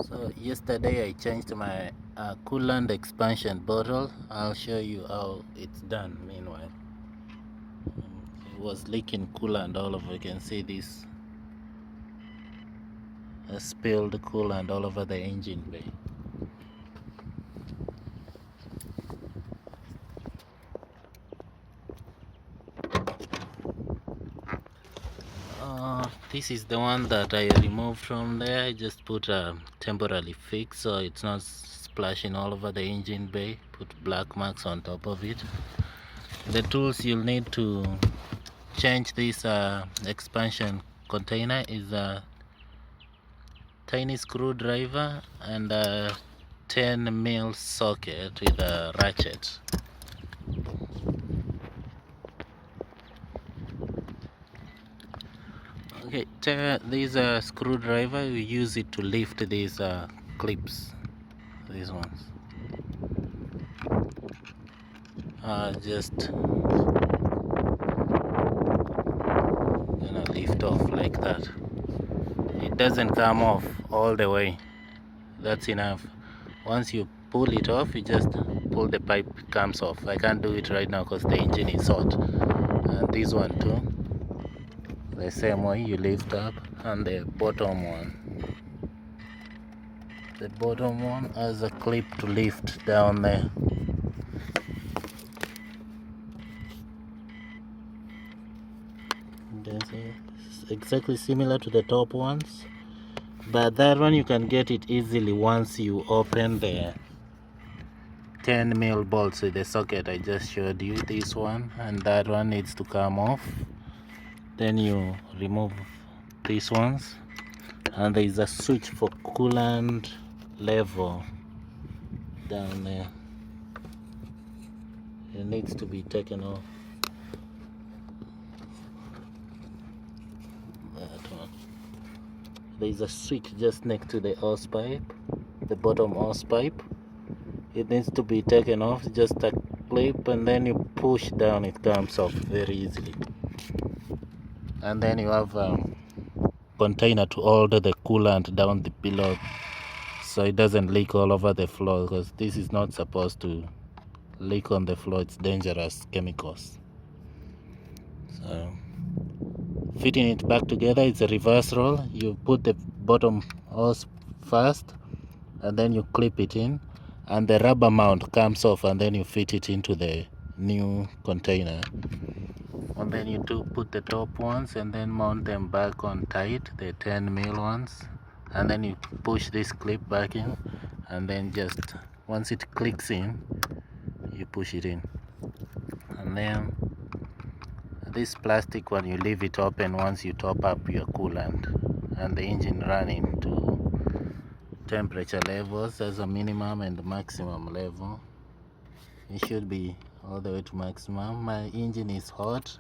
So yesterday I changed my coolant expansion bottle. I'll show you how it's done. Meanwhile, it was leaking coolant all over. You can see this spilled coolant all over the engine bay. This is the one that I removed from there. I just put a temporary fix so it's not splashing all over the engine bay. Put black marks on top of it. The tools you'll need to change this expansion container is a tiny screwdriver and a 10mm socket with a ratchet. Okay, these screwdriver, we use it to lift these clips, these ones. Just gonna lift off like that. It doesn't come off all the way, that's enough. Once you pull it off, you just pull the pipe, comes off. I can't do it right now because the engine is hot. And this one too, the same way, you lift up. And the bottom one has a clip to lift down there. It's exactly similar to the top ones, but that one you can get it easily once you open the 10mm bolts with the socket I just showed you. This one and that one needs to come off. Then you remove these ones, and there is a switch for coolant level down there. It needs to be taken off. That one. There is a switch just next to the hose pipe, the bottom hose pipe. It needs to be taken off. Just a clip, and then you push down, it comes off very easily. And then you have a container to hold the coolant down the below so it doesn't leak all over the floor, because this is not supposed to leak on the floor. It's dangerous chemicals. So fitting it back together, it's a reverse roll. You put the bottom hose first and then you clip it in, and the rubber mount comes off, and then you fit it into the new container. And then you do put the top ones and then mount them back on tight, the 10mm ones, and then you push this clip back in, and then just once it clicks in, you push it in. And then this plastic one, you leave it open once you top up your coolant and the engine running to temperature levels. There's a minimum and maximum level. It should be all the way to maximum. My engine is hot.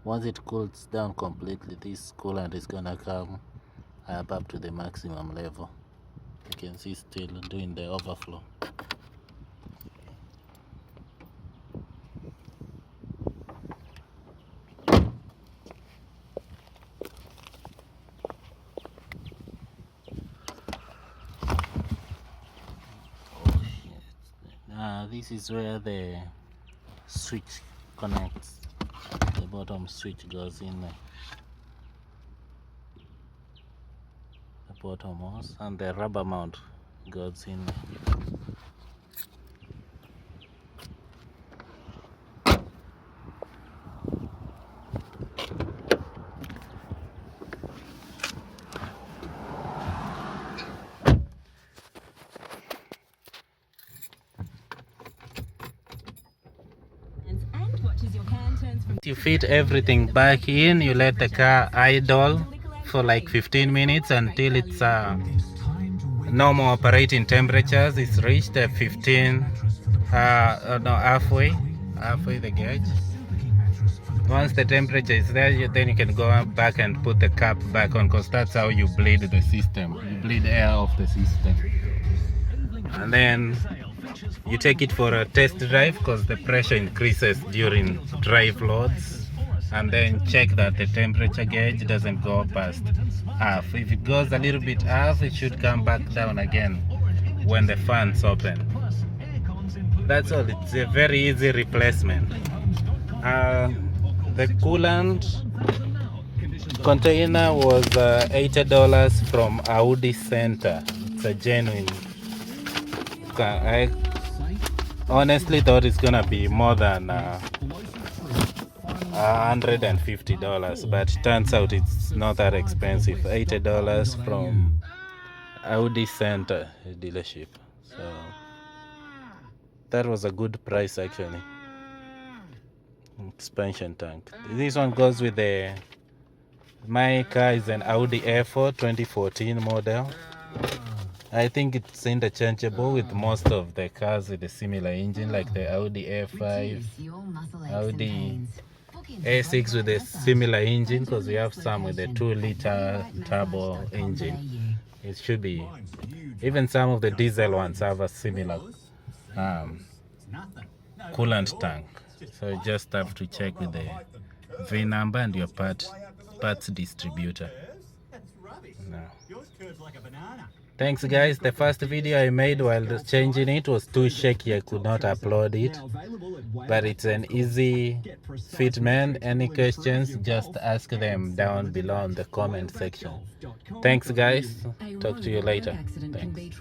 Once it cools down completely, this coolant is gonna come up to the maximum level. You can see still doing the overflow. This is where the switch connects. The bottom switch goes in there. The bottom hose, and the rubber mount goes in there. You fit everything back in, you let the car idle for like 15 minutes until it's normal operating temperatures is reached at 15, halfway the gauge. Once the temperature is there, then you can go back and put the cap back on, because that's how you bleed the system. You bleed air off the system. And then You take it for a test drive because the pressure increases during drive loads, and then check that the temperature gauge doesn't go past half. If it goes a little bit half, it should come back down again when the fans open. That's all. It's a very easy replacement. The coolant container was $80 from Audi Center. It's a genuine. I honestly thought it's gonna be more than $150, but it turns out it's not that expensive. $80 from Audi Center dealership. So that was a good price actually. Expansion tank. This one goes with my car is an Audi A4 2014 model. I think it's interchangeable with most of the cars with a similar engine, like the Audi A5, Audi A6 with a similar engine, because we have some with a 2-liter turbo engine. It should be, even some of the diesel ones have a similar coolant tank. So you just have to check with the VIN number and your parts distributor. No. Thanks guys, the first video I made while changing it was too shaky, I could not upload it, but it's an easy fitment. Any questions, just ask them down below in the comment section. Thanks guys, talk to you later. Thanks.